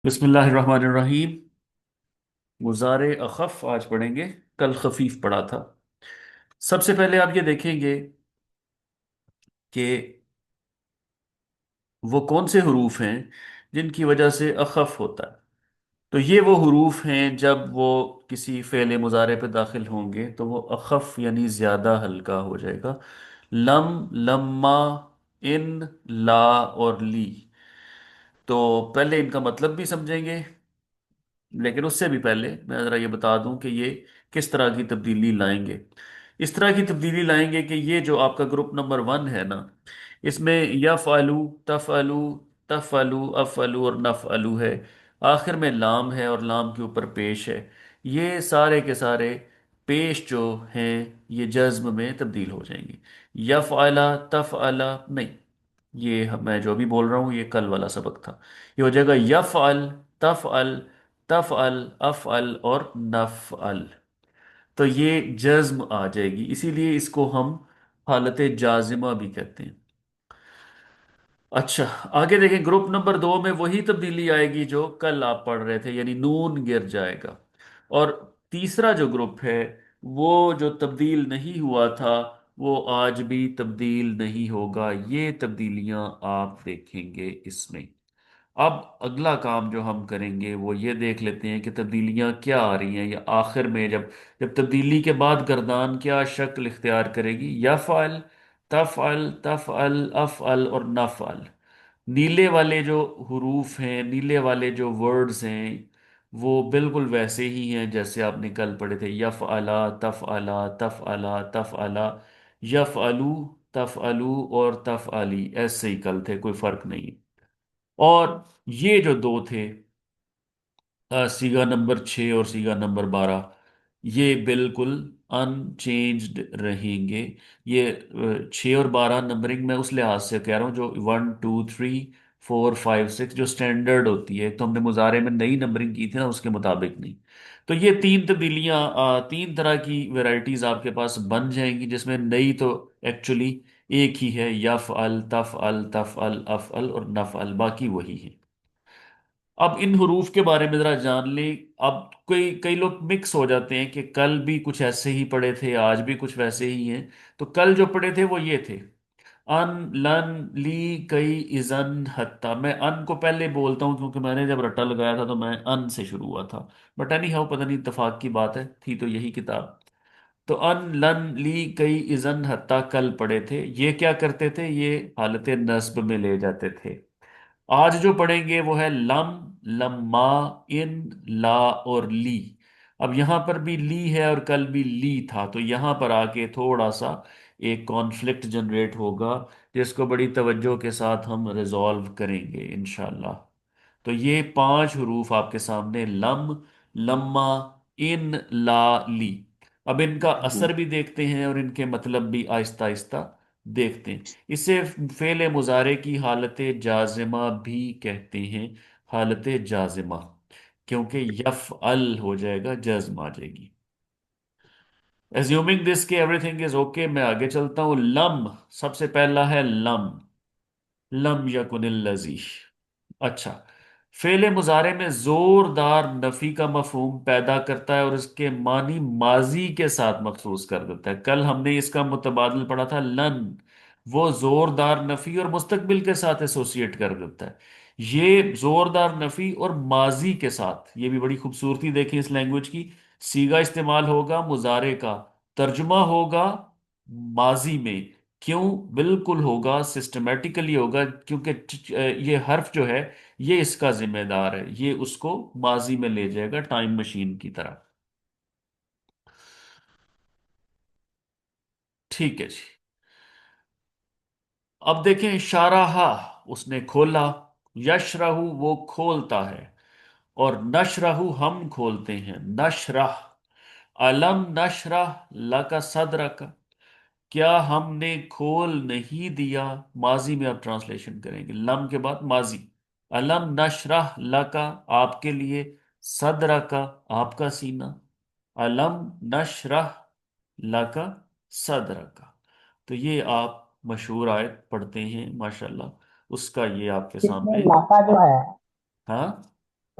بسم اللہ الرحمن الرحیم۔ مضارع اخف آج پڑھیں گے، کل خفیف پڑھا تھا۔ سب سے پہلے آپ یہ دیکھیں گے کہ وہ کون سے حروف ہیں جن کی وجہ سے اخف ہوتا ہے۔ تو یہ وہ حروف ہیں جب وہ کسی فعل مضارع پہ داخل ہوں گے تو وہ اخف یعنی زیادہ ہلکا ہو جائے گا۔ لم، لما، ان، لا اور لی۔ تو پہلے ان کا مطلب بھی سمجھیں گے، لیکن اس سے بھی پہلے میں ذرا یہ بتا دوں کہ یہ کس طرح کی تبدیلی لائیں گے۔ اس طرح کی تبدیلی لائیں گے کہ یہ جو آپ کا گروپ نمبر ون ہے نا، اس میں یفعلو، تفعلو، تفعلو، افعلو اور نفعلو ہے۔ آخر میں لام ہے اور لام کے اوپر پیش ہے۔ یہ سارے کے سارے پیش جو ہیں یہ جزم میں تبدیل ہو جائیں گے۔ یفعلا، تفعلا نہیں، یہ میں جو بھی بول رہا ہوں یہ کل والا سبق تھا۔ یہ ہو جائے گا یفعل، تفعل، تفعل، افعل اور نفعل۔ تو یہ جزم آ جائے گی، اسی لیے اس کو ہم حالت جازمہ بھی کہتے ہیں۔ اچھا، آگے دیکھیں گروپ نمبر دو میں وہی تبدیلی آئے گی جو کل آپ پڑھ رہے تھے، یعنی نون گر جائے گا۔ اور تیسرا جو گروپ ہے وہ جو تبدیل نہیں ہوا تھا وہ آج بھی تبدیل نہیں ہوگا۔ یہ تبدیلیاں آپ دیکھیں گے اس میں۔ اب اگلا کام جو ہم کریں گے وہ یہ دیکھ لیتے ہیں کہ تبدیلیاں کیا آ رہی ہیں، یا آخر میں جب جب تبدیلی کے بعد گردان کیا شکل اختیار کرے گی۔ یفعل، تفعل، تفعل، افعل اور نفعل۔ نیلے والے جو حروف ہیں، نیلے والے جو ورڈز ہیں، وہ بالکل ویسے ہی ہیں جیسے آپ نے کل پڑھے تھے۔ یفعلا، تفعلا، تفعلا، تفعلا، یفعلو، تفعلو اور تفعلی، ایسے ہی کل تھے، کوئی فرق نہیں۔ اور یہ جو دو تھے، سیگا نمبر 6 اور سیگا نمبر 12، یہ بالکل ان چینجڈ رہیں گے۔ یہ 6 اور 12 نمبرنگ میں اس لحاظ سے کہہ رہا ہوں جو 1 2 3 4 5 6 جو سٹینڈرڈ ہوتی ہے، تو ہم نے مضارع میں نئی نمبرنگ کی تھی نا، اس کے مطابق نہیں۔ تو یہ تین تبدیلیاں، تین طرح کی ویرائٹیز آپ کے پاس بن جائیں گی، جس میں نئی تو ایکچولی ایک ہی ہے، یفعل، تفعل، تفعل، افعل اور نفعل، باقی وہی ہے۔ اب ان حروف کے بارے میں ذرا جان لیں۔ اب کئی کئی لوگ مکس ہو جاتے ہیں کہ کل بھی کچھ ایسے ہی پڑھے تھے، آج بھی کچھ ویسے ہی ہیں۔ تو کل جو پڑھے تھے وہ یہ تھے: ان، لن، لی، کئی، ازن، حتی۔ میں ان کو پہلے بولتا ہوں کیونکہ میں نے جب رٹا لگایا تھا تو میں ان سے شروع ہوا تھا، بٹ اینی ہاؤ پتہ نہیں اتفاق کی بات ہے، تھی تو یہی کتاب۔ تو ان، لن، لی، کئی، ازن، حتی کل پڑھے تھے۔ یہ کیا کرتے تھے؟ یہ حالت نصب میں لے جاتے تھے۔ آج جو پڑھیں گے وہ ہے لم، لما، ان، لا اور لی۔ اب یہاں پر بھی لی ہے اور کل بھی لی تھا، تو یہاں پر آ کے تھوڑا سا ایک کانفلکٹ جنریٹ ہوگا جس کو بڑی توجہ کے ساتھ ہم ریزالو کریں گے انشاءاللہ۔ تو یہ 5 حروف آپ کے سامنے: لم، لما، ان، لا، لی۔ اب ان کا جی اثر بھی دیکھتے ہیں اور ان کے مطلب بھی آہستہ آہستہ دیکھتے ہیں۔ اسے فعل مضارع کی حالت جازمہ بھی کہتے ہیں، حالت جازمہ، کیونکہ یفعل ہو جائے گا، جزم آ جائے گی۔ ایزیومنگ دس کہ ایوری تھنگ از اوکے، میں آگے چلتا ہوں۔ لم، سب سے پہلا ہے لم، لم یکن الذی۔ اچھا، فعل مضارع میں زوردار نفی کا مفہوم پیدا کرتا ہے اور اس کے معنی ماضی کے ساتھ مخصوص کر دیتا ہے۔ کل ہم نے اس کا متبادل پڑھا تھا لن، وہ زوردار نفی اور مستقبل کے ساتھ ایسوسیٹ کر دیتا ہے۔ یہ زوردار نفی اور ماضی کے ساتھ، یہ بھی بڑی خوبصورتی دیکھیں اس لینگویج کی۔ سیگا استعمال ہوگا مضارع کا، ترجمہ ہوگا ماضی میں۔ کیوں؟ بالکل ہوگا، سسٹمیٹیکلی ہوگا، کیونکہ یہ حرف جو ہے یہ اس کا ذمہ دار ہے، یہ اس کو ماضی میں لے جائے گا ٹائم مشین کی طرح۔ ٹھیک ہے جی۔ اب دیکھیں شارح، اس نے کھولا، یشرح وہ کھولتا ہے، اور نشرح ہم کھولتے ہیں، نشرح۔ علم نشرح لک صدرک، کیا ہم نے کھول نہیں دیا؟ ماضی میں آپ ٹرانسلیشن کریں گے، لم کے بعد ماضی۔ علم نشرح لکا آپ کے لیے، صدر کا آپ کا سینہ، علم نشرح لکا صدر کا۔ تو یہ آپ مشہور آیت پڑھتے ہیں ماشاءاللہ، اس کا یہ آپ کے اس میں سامنے۔ علاقہ جو ہے، ہاں،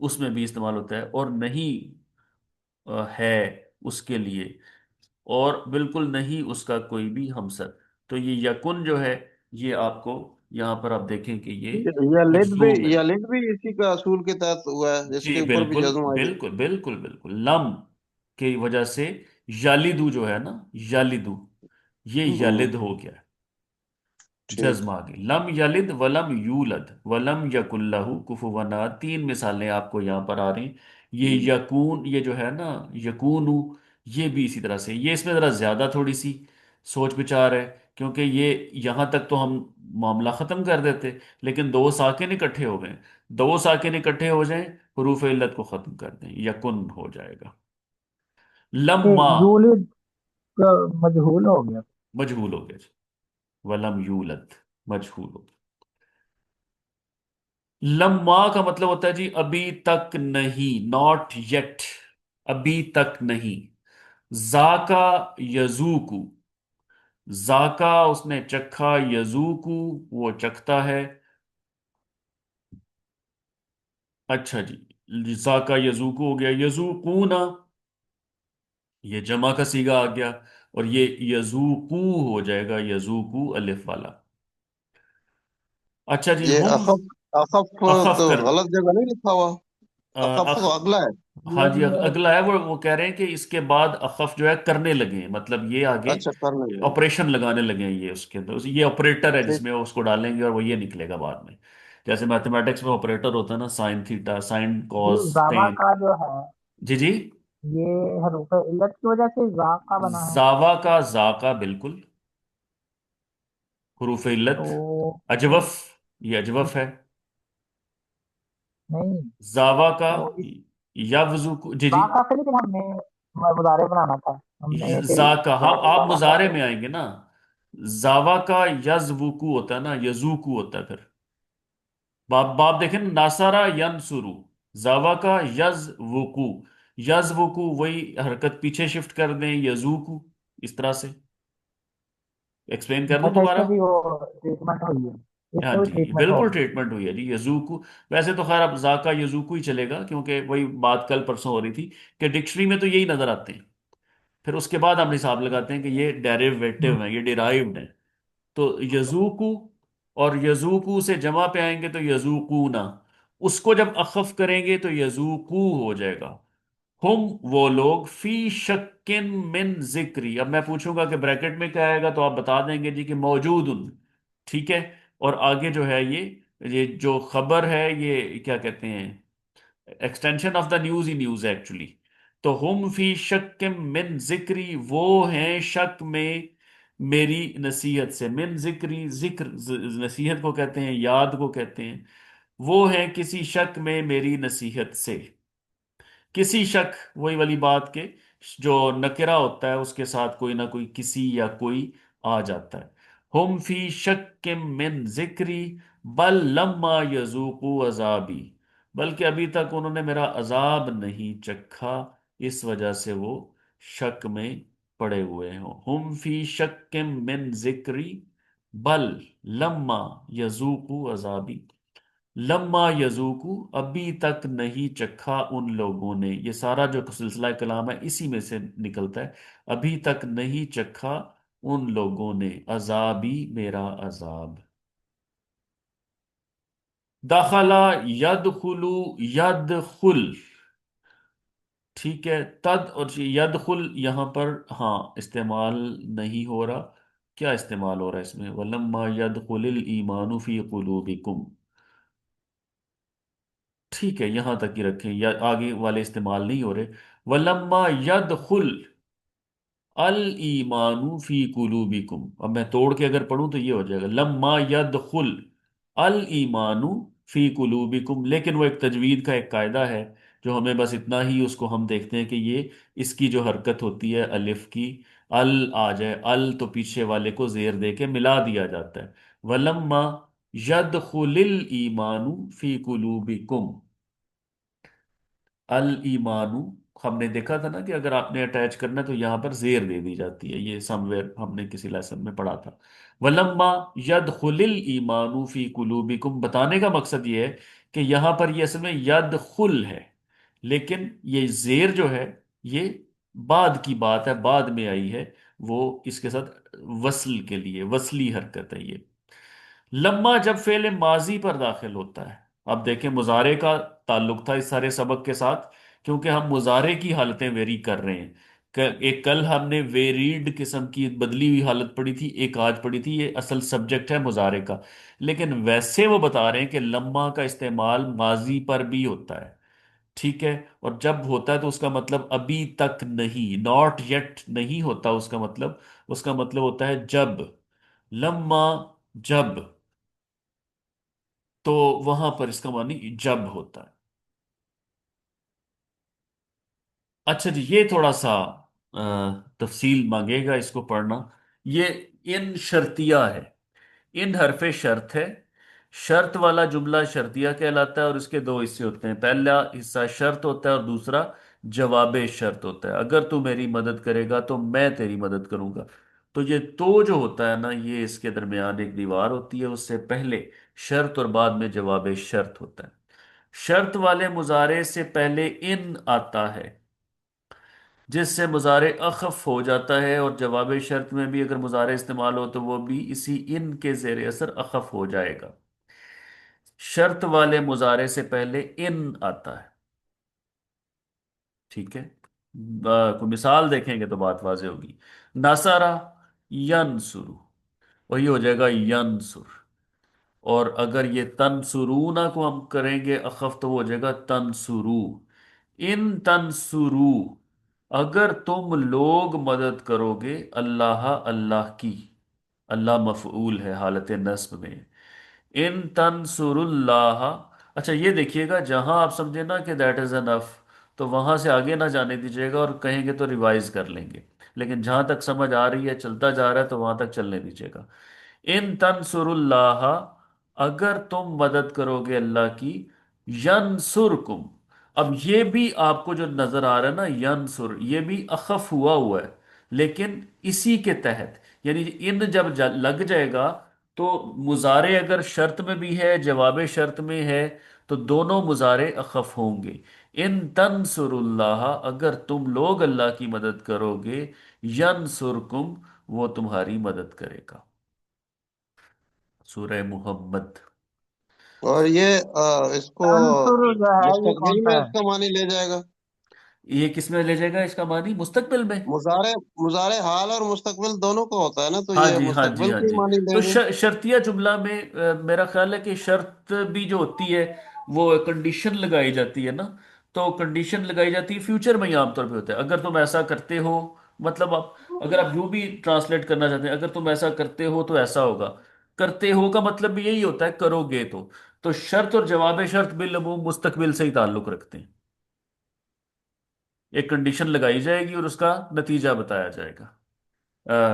اس میں بھی استعمال ہوتا ہے، اور نہیں ہے اس کے لیے، اور بالکل نہیں اس کا کوئی بھی ہمسر۔ تو یہ یکن جو ہے، یہ آپ کو یہاں پر آپ دیکھیں کہ یہ مجزوم ہے۔ یلد بھی اسی کا اصول کے تحت ہوا ہے، اس جی کے اوپر بھی بالکل جزم آ گئی۔ بالکل بالکل بالکل، لم کی وجہ سے یالدو جو ہے نا، یالدو، یہ ہوں، یلد ہو گیا، ٹھیک۔ جزم آ گئی۔ لم یلد ولم یولد ولم یکن لہ کفوا احد، تین مثالیں آپ کو یہاں پر آ رہی ہیں۔ یہ یکون، یہ جو ہے نا یکون، یہ بھی اسی طرح سے، یہ اس میں ذرا زیادہ تھوڑی سی سوچ بچار ہے، کیونکہ یہ یہاں تک تو ہم معاملہ ختم کر دیتے، لیکن دو ساکن اکٹھے ہو گئے، دو ساکن اکٹھے ہو جائیں، حروف علت کو ختم کر دیں، یکن ہو جائے گا۔ یہ لما، یولد کا مجہول ہو گیا۔ مجہول ہو گیا جی، ولم یولد، مجہول ہو گیا۔ لما کا مطلب ہوتا ہے جی ابھی تک نہیں، ناٹ یٹ، ابھی تک نہیں۔ ذاکا یذوکو، ذاکا اس نے چکھا، یذوکو وہ چکھتا ہے۔ اچھا جی، ذاکا یذوکو ہو گیا، یذوقونا یہ جمع کا صیغہ آ گیا، اور یہ یذوقو ہو جائے گا، یذوقو الف والا۔ اچھا جی، یہ ہم اخف، اخف اخف تو کر، غلط جگہ نہیں لکھا ہوا؟ اخف تو اگلا ہے۔ ہاں جی، یہ اگلا ہے، وہ کہہ رہے ہیں کہ اس کے بعد اخف جو ہے کرنے لگے ہیں، مطلب یہ آگے اچھا، کرنے لگے۔ آپریشن لگانے لگے ہیں، یہ اس کے اندر یہ آپریٹر ہے جس ٹھیک۔ میں وہ اس کو ڈالیں گے اور وہ یہ نکلے گا بعد میں، جیسے میتھمیٹکس میں آپریٹر ہوتا ہے نا، سائن تھیٹا، سائن یہ کاز زاوا ٹین۔ کا جو ہے، جی جی، یہ حروف علت کی وجہ سے زا کا بنا ہے، زاوا کا، زا کا بالکل، حروف علت، تو اجوف، یہ اجوف ہے، نہیں، زاوا کا، تو اس یوزو، جی جی، زا کا سے، لیکن ہم نے مضارع بنانا تھا، ہم نے کہ زا کا، ہم زا آپ کا مضارع کیسے؟ میں آئیں گے نا، زاوا کا یزوکو ہوتا ہے نا، یزوکو ہوتا ہے پھر، باپ دیکھیں نا، ناصرہ ینصرو، زاوا کا یز وکو، یز وکو وہی حرکت پیچھے شفٹ کر دیں، یزوکو، اس طرح سے ایکسپلین کر دوں اچھا، اس دوبارہ؟ میں بھی وہ ٹریٹمنٹ ہوئی ہے، اس ہاں میں بھی جی ٹریٹمنٹ بالکل ہوگی۔ ٹریٹمنٹ ہوئی ہے جی، یزوکو، ویسے تو خیر اب زا کا یزوکو ہی چلے گا، کیونکہ وہی بات کل پرسوں ہو رہی تھی کہ ڈکشنری میں تو یہی نظر آتے ہیں، پھر اس کے بعد ہم حساب لگاتے ہیں کہ یہ ڈیریویٹو ہوں، ہیں، یہ ڈیرائیوڈ ہیں۔ تو یزوکو، اور یزوکو سے جمع پہ آئیں گے تو یزوکونا، اس کو جب اخف کریں گے تو یزوکو ہو جائے گا۔ ہم وہ لوگ، فی شکن من ذکری، اب میں پوچھوں گا کہ بریکٹ میں کیا آئے گا تو آپ بتا دیں گے جی کہ موجود ان، ٹھیک ہے، اور آگے جو ہے یہ جو خبر ہے، یہ کیا کہتے ہیں، extension of the news he news ہے ایکچولی۔ تو ہم فی شک من ذکری، وہ ہیں شک میں میری نصیحت سے، من ذکری، ذکر نصیحت کو کہتے ہیں، یاد کو کہتے ہیں، وہ ہیں کسی شک میں میری نصیحت سے۔ کسی شک، وہی والی بات کہ جو نکرہ ہوتا ہے اس کے ساتھ کوئی نہ کوئی کسی یا کوئی آ جاتا ہے۔ ہم فی شک من ذکری، بل لما یذوقوا عذابی، بلکہ ابھی تک انہوں نے میرا عذاب نہیں چکھا، اس وجہ سے وہ شک میں پڑے ہوئے ہوں۔ ہم فی شک من ذکری، بل لما یذوقوا عذابی، لما یذوقو ابھی تک نہیں چکھا ان لوگوں نے، یہ سارا جو سلسلہ کلام ہے اسی میں سے نکلتا ہے، ابھی تک نہیں چکھا ان لوگوں نے عذابی، میرا عذاب۔ دخلا یدخلو، یدخل، ٹھیک ہے، تد اور یدخل یہاں پر ہاں استعمال نہیں ہو رہا، کیا استعمال ہو رہا ہے اس میں؟ وَلَمَّا يَدْخُلِ الْإِيمَانُ فِي قُلُوبِكُمْ، ٹھیک ہے یہاں تک ہی رکھیں، یا آگے والے استعمال نہیں ہو رہے۔ وَلَمَّا يَدْخُلْ الْإِيمَانُ فِي قُلُوبِكُمْ، اب میں توڑ کے اگر پڑھوں تو یہ ہو جائے گا لَمَّا يَدْخُلْ الْإِيمَانُ فِي قُلُوبِكُمْ، لیکن وہ ایک تجوید کا ایک قاعدہ ہے جو ہمیں بس اتنا ہی اس کو ہم دیکھتے ہیں کہ یہ اس کی جو حرکت ہوتی ہے الف کی، ال آ جائے، ال تو پیچھے والے کو زیر دے کے ملا دیا جاتا ہے۔ وَلَمَّا يَدْخُلِ الْإِيمَانُ فِي قُلُوبِكُمْ، الایمانو، ہم نے دیکھا تھا نا کہ اگر آپ نے اٹیچ کرنا ہے تو یہاں پر زیر دے دی جاتی ہے، یہ سم ویئر ہم نے کسی لیسن میں پڑھا تھا۔ وَلَمَّا يَدْخُلِ الْإِيمَانُ فِي قُلُوبِكُمْ، بتانے کا مقصد یہ ہے کہ یہاں پر یہ اصل میں ید خل ہے، لیکن یہ زیر جو ہے یہ بعد کی بات ہے، بعد میں آئی ہے، وہ اس کے ساتھ وصل کے لیے وصلی حرکت ہے یہ۔ لما جب فعل ماضی پر داخل ہوتا ہے، اب دیکھیں مضارع کا تعلق تھا اس سارے سبق کے ساتھ، کیونکہ ہم مضارع کی حالتیں ویری کر رہے ہیں۔ ایک کل ہم نے ویریڈ قسم کی بدلی ہوئی حالت پڑھی تھی، ایک آج پڑھی تھی، یہ اصل سبجیکٹ ہے مضارع کا، لیکن ویسے وہ بتا رہے ہیں کہ لما کا استعمال ماضی پر بھی ہوتا ہے، ٹھیک ہے؟ اور جب ہوتا ہے تو اس کا مطلب ابھی تک نہیں، ناٹ یٹ نہیں ہوتا اس کا مطلب، اس کا مطلب ہوتا ہے جب، لما جب، تو وہاں پر اس کا معنی جب ہوتا ہے۔ اچھا جی، یہ تھوڑا سا تفصیل مانگے گا اس کو پڑھنا۔ یہ ان شرطیہ ہے، ان حرف شرط ہے، شرط والا جملہ شرطیہ کہلاتا ہے، اور اس کے دو حصے ہوتے ہیں، پہلا حصہ شرط ہوتا ہے اور دوسرا جواب شرط ہوتا ہے۔ اگر تو میری مدد کرے گا تو میں تیری مدد کروں گا، تو یہ تو جو ہوتا ہے نا، یہ اس کے درمیان ایک دیوار ہوتی ہے، اس سے پہلے شرط اور بعد میں جواب شرط ہوتا ہے۔ شرط والے مضارع سے پہلے ان آتا ہے، جس سے مضارع اخف ہو جاتا ہے، اور جواب شرط میں بھی اگر مضارع استعمال ہو تو وہ بھی اسی ان کے زیر اثر اخف ہو جائے گا۔ شرط والے مضارع سے پہلے ان آتا ہے، ٹھیک ہے؟ کوئی مثال دیکھیں گے تو بات واضح ہوگی۔ نصرہ ینصرو، وہی ہو جائے گا ینصر، اور اگر یہ تنصرون کو ہم کریں گے اخف تو وہ ہو جائے گا تنصرو۔ ان تنصرو، اگر تم لوگ مدد کرو گے، اللہ اللہ کی، اللہ مفعول ہے حالت نصب میں، ان تنصر اللہ۔ اچھا یہ دیکھیے گا، جہاں آپ سمجھے نا کہ دیٹ از انف، تو وہاں سے آگے نہ جانے دیجیے گا، اور کہیں گے تو ریوائز کر لیں گے، لیکن جہاں تک سمجھ آ رہی ہے چلتا جا رہا ہے تو وہاں تک چلنے دیجیے گا۔ ان تنصر اللہ، اگر تم مدد کرو گے اللہ کی، ینصرکم، اب یہ بھی آپ کو جو نظر آ رہا ہے نا ینصر، یہ بھی اخف ہوا ہے، لیکن اسی کے تحت، یعنی ان جب لگ جائے گا تو مضارع اگر شرط میں بھی ہے جواب شرط میں ہے تو دونوں مضارع اخف ہوں گے۔ ان تنصر اللہ، اگر تم لوگ اللہ کی مدد کرو گے، ینصرکم، وہ تمہاری مدد کرے گا۔ سورہ محمد۔ اور یہ اس کو عنصر جو ہے یہ کون مستقبل سا میں ہے؟ اس کا معنی لے جائے گا؟ یہ کس میں لے جائے گا اس کا معنی؟ مستقبل میں؟ مضارع مضارع حال اور مستقبل دونوں کو ہوتا ہے نا، تو ہاں یہ جی ہاں جی مستقبل ہاں کی جی، معنی تو لیں گے۔ شرطیہ جملہ میں میرا خیال ہے کہ شرط بھی جو ہوتی ہے وہ کنڈیشن لگائی جاتی ہے نا، تو کنڈیشن لگائی جاتی ہے فیوچر میں ہی عام طور پہ ہوتا ہے، اگر تم ایسا کرتے ہو، مطلب آپ اگر آپ یوں بھی ٹرانسلیٹ کرنا چاہتے ہیں، اگر تم ایسا کرتے ہو تو ایسا ہوگا، کرتے ہو کا مطلب بھی یہی ہوتا ہے کرو گے تو شرط اور جواب شرط بالعموم مستقبل سے ہی تعلق رکھتے ہیں، ایک کنڈیشن لگائی جائے گی اور اس کا نتیجہ بتایا جائے گا۔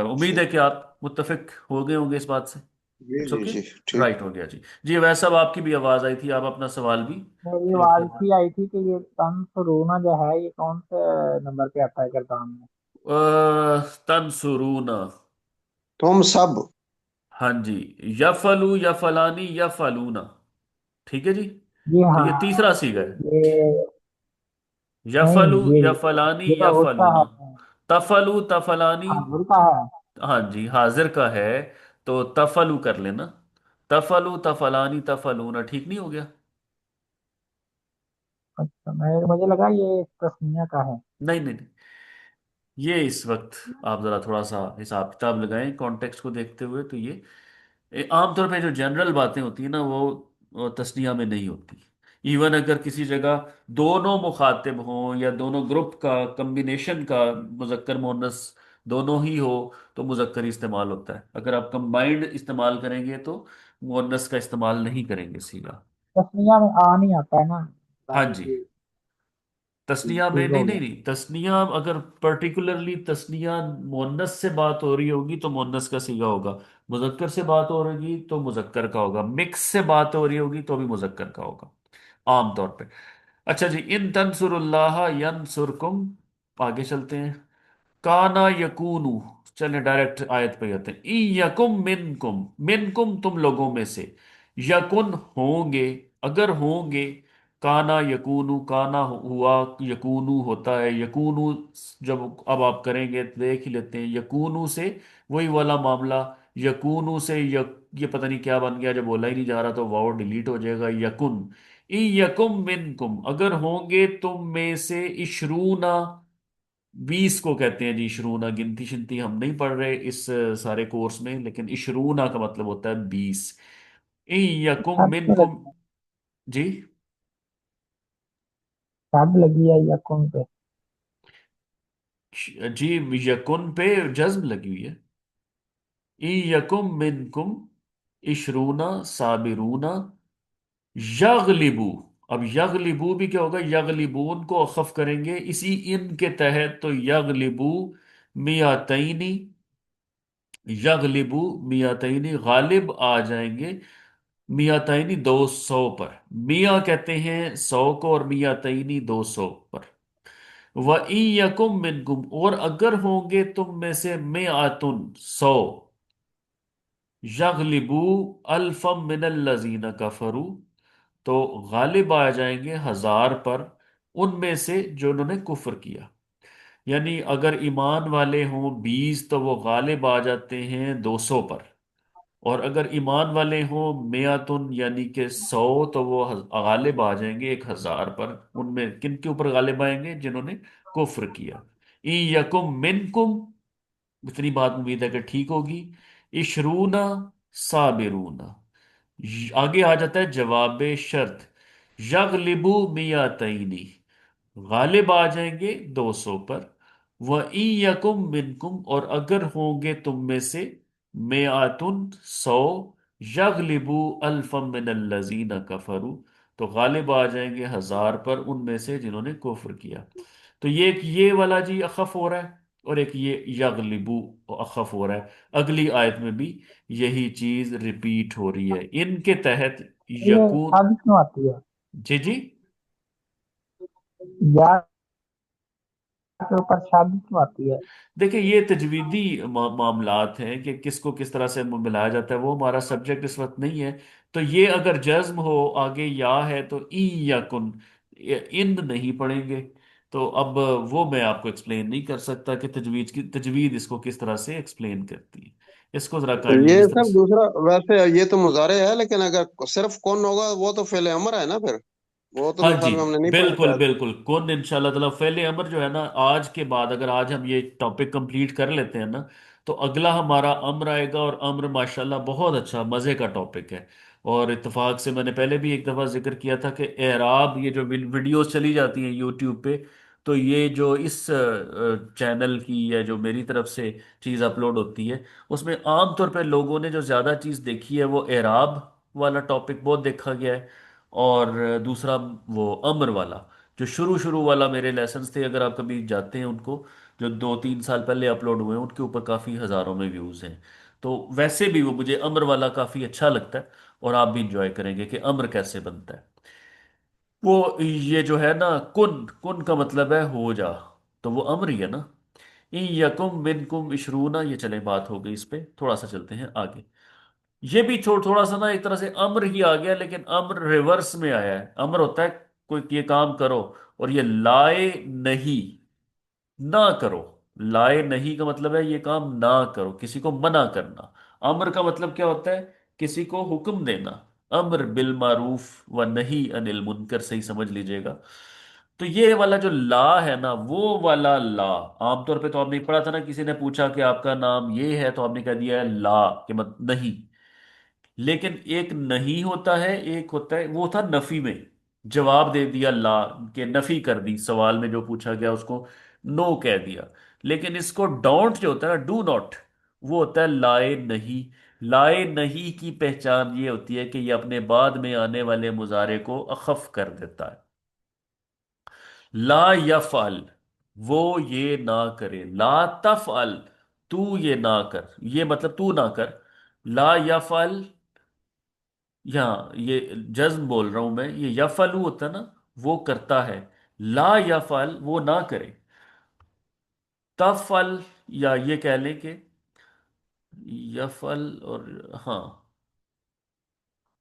امید ہے کہ آپ متفق ہو گئے ہوں گے اس بات سے۔ جی اٹس جی اوکے، جی ٹھیک۔ رائٹ ہو گیا جی۔ جی ویسا اب آپ کی بھی آواز آئی تھی، آپ اپنا سوال بھی میری پوٹ آواز کر۔ بھی آئی تھی کہ یہ تنصرون جو ہے یہ کون سے نمبر پہ آتا ہے کردان میں؟ تنصرون، تم سب۔ ہاں جی، یفلو یفلانی یفلونا، ٹھیک ہے جی، جی تو ہاں، یہ تیسرا سیغہ ہے، یہ نہیں، یفلو یہ یفلانی یہ تو اس کا یفلونا، ہے، تفلو تفلانی، حاضر کا ہے۔ ہاں جی حاضر کا ہے، تو تفلو کر لینا، تفلو تفلانی تفلونا، ٹھیک نہیں ہو گیا؟ اچھا، مجھے لگا یہ تسنیہ کا ہے۔ نہیں نہیں نہیں، یہ اس وقت آپ ذرا تھوڑا سا حساب کتاب لگائیں کانٹیکسٹ کو دیکھتے ہوئے، تو یہ عام طور پہ جو جنرل باتیں ہوتی ہیں نا وہ تسنیہ میں نہیں ہوتی، ایون اگر کسی جگہ دونوں مخاطب ہوں یا دونوں گروپ کا کمبینیشن کا مذکر مونس دونوں ہی ہو تو مذکر ہی استعمال ہوتا ہے، اگر آپ کمبائنڈ استعمال کریں گے تو مونس کا استعمال نہیں کریں گے سیدھا۔ تسنیہ میں آ نہیں آتا ہے نا، ہاں جی، تسنیہ میں ٹھیک نہیں ہو نہیں گیا۔ نہیں، تسنیہ اگر پرٹیکولرلی تسنیہ مونس سے بات ہو رہی ہوگی تو مونس کا صیغہ ہوگا، مذکر سے بات ہو رہی ہوگی تو مذکر کا ہوگا، مکس سے بات ہو رہی ہوگی تو بھی مذکر کا ہوگا عام طور پہ۔ اچھا جی، ان تنصر اللہ ینصرکم، آگے چلتے ہیں۔ کانا یکونو، چلیں ڈائریکٹ آیت پہ آتے ہیں۔ این یکم منکم، منکم تم لوگوں میں سے، یکن ہوں گے، اگر ہوں گے، کانا یکونو، کانا ہوا، یکونو ہوتا ہے، یکونو جب اب آپ کریں گے تو دیکھ ہی لیتے ہیں، یکونو سے وہی والا معاملہ، یکونو سے یہ پتہ نہیں کیا بن گیا، جب بولا ہی نہیں جا رہا تو واو ڈیلیٹ ہو جائے گا، یکن، ای یکم منکم، اگر ہوں گے تم میں سے، عشرونا، 20 کو کہتے ہیں جی عشرونا، گنتی شنتی ہم نہیں پڑھ رہے اس سارے کورس میں، لیکن عشرونا کا مطلب ہوتا ہے 20، ای یکم شرط کیوں منکم، لگی؟ جی شرط لگی ہے یا کون پہ؟ جی یکن پہ جزم لگی ہوئی ہے، ای یکم منکم عشرونا صابرونا یغلبو، اب یغلبو بھی کیا ہوگا، یغلبون کو اخف کریں گے اسی ان کے تحت، تو یغلبو میاتینی، یغلبو میاتینی غالب آ جائیں گے، میاتینی 200 پر، میاں کہتے ہیں 100 کو، اور میاتینی 200 پر، وَإِن يَكُن مِّنكُمْ، اور اگر ہوں گے تم میں سے، مئاتن 100، یغلبو الفم من الذین کفروا، تو غالب آ جائیں گے 1000 پر ان میں سے جو انہوں نے کفر کیا، یعنی اگر ایمان والے ہوں 20 تو وہ غالب آ جاتے ہیں 200 پر، اور اگر ایمان والے ہوں میاتن یعنی کہ 100 تو وہ غالب آ جائیں گے 1000 پر، ان میں کن کے اوپر غالب آئیں گے، جنہوں نے کفر کیا، ای یکم منکم، اتنی بات امید ہے کہ ٹھیک ہوگی، عشرونا صابرونا، آگے آ جاتا ہے جواب شرط، یغلبو میاتینی، غالب آ جائیں گے 200 پر، وَإِن یکم منکم، اور اگر ہوں گے تم میں سے، مئاتن 100، یغلبو الفم من الذین کفروا، تو غالب آ جائیں گے 1000 پر ان میں سے جنہوں نے کفر کیا، تو یہ ایک یہ والا جی اخف ہو رہا ہے، اور ایک یہ یغلبو اخف ہو رہا ہے، اگلی آیت میں بھی یہی چیز ریپیٹ ہو رہی ہے، ان کے تحت یہ یکون، شرط کیوں آتی ہے؟ جی جی، یا کے اوپر شرط کیوں آتی ہے؟ دیکھیں یہ تجویدی معاملات ہیں کہ کس کو کس طرح سے ملایا جاتا ہے، وہ ہمارا سبجیکٹ اس وقت نہیں ہے، تو یہ اگر جزم ہو آگے یا ہے تو ای یا کن، ان نہیں پڑھیں گے، تو اب وہ میں آپ کو ایکسپلین نہیں کر سکتا کہ تجوید اس کو کس طرح سے ایکسپلین کرتی ہے، اس کو ذرا کائنڈلی یہ جس طرح سر سے، دوسرا، ویسے یہ تو مضارع ہے، لیکن اگر صرف کون ہوگا وہ تو فعل امر ہے نا پھر، وہ تو ہاں میرے جی، خیال میں ہم نے نہیں پڑھا بالکل شاید۔ بالکل، کون انشاءاللہ تعالی فعل امر جو ہے نا، آج کے بعد اگر آج ہم یہ ٹاپک کمپلیٹ کر لیتے ہیں نا، تو اگلا ہمارا امر آئے گا، اور امر ماشاءاللہ بہت اچھا مزے کا ٹاپک ہے، اور اتفاق سے میں نے پہلے بھی ایک دفعہ ذکر کیا تھا کہ اعراب، یہ جو ویڈیوز چلی جاتی ہیں یوٹیوب پہ، تو یہ جو اس چینل کی یا جو میری طرف سے چیز اپلوڈ ہوتی ہے، اس میں عام طور پہ لوگوں نے جو زیادہ چیز دیکھی ہے وہ اعراب والا ٹاپک بہت دیکھا گیا ہے، اور دوسرا وہ امر والا، جو شروع شروع والا میرے لیسنز تھے، اگر آپ کبھی جاتے ہیں ان کو، جو 2 3 سال پہلے اپلوڈ ہوئے ہیں، ان کے اوپر کافی ہزاروں میں ویوز ہیں، تو ویسے بھی وہ مجھے امر والا کافی اچھا لگتا ہے، اور آپ بھی انجوائے کریں گے کہ امر کیسے بنتا ہے، وہ یہ جو ہے نا، کن کن کا مطلب ہے ہو جا، تو وہ امر ہی ہے نا، این یکم منکم عشرونا، یہ چلیں بات ہو گئی اس پہ، تھوڑا سا چلتے ہیں آگے، یہ بھی تھوڑا سا نا ایک طرح سے امر ہی آ گیا، لیکن امر ریورس میں آیا ہے، امر ہوتا ہے کوئی یہ کام کرو، اور یہ لائے نہیں، نہ کرو، لائے نہیں کا مطلب ہے یہ کام نہ کرو، کسی کو منع کرنا، امر کا مطلب کیا ہوتا ہے، کسی کو حکم دینا، امر بالمعروف و نہی عن المنکر، صحیح سمجھ لیجئے گا، تو یہ والا جو لا ہے نا، وہ والا لا، عام طور پہ تو آپ نے پڑھا تھا نا، کسی نے پوچھا کہ آپ کا نام یہ ہے تو آپ نے کہہ دیا ہے لا، کہ مت نہیں، لیکن ایک نہیں ہوتا ہے، ایک ہوتا ہے وہ تھا نفی میں، جواب دے دیا لا، کہ نفی کر دی، سوال میں جو پوچھا گیا اس کو نو کہہ دیا، لیکن اس کو ڈونٹ جو ہوتا ہے نا، ڈو ناٹ، وہ ہوتا ہے لائے نہیں، لائے نہیں کی پہچان یہ ہوتی ہے کہ یہ اپنے بعد میں آنے والے مضارع کو اخف کر دیتا ہے، لا یفعل، وہ یہ نہ کرے، لا تفعل، تو یہ نہ کر، یہ مطلب تو نہ کر، لا یفعل، یہاں یہ جزم بول رہا ہوں میں، یہ یفعلو ہوتا ہے نا، وہ کرتا ہے، لا یفعل وہ نہ کرے، تفعل، یا یہ کہہ لیں کہ یفعل، اور ہاں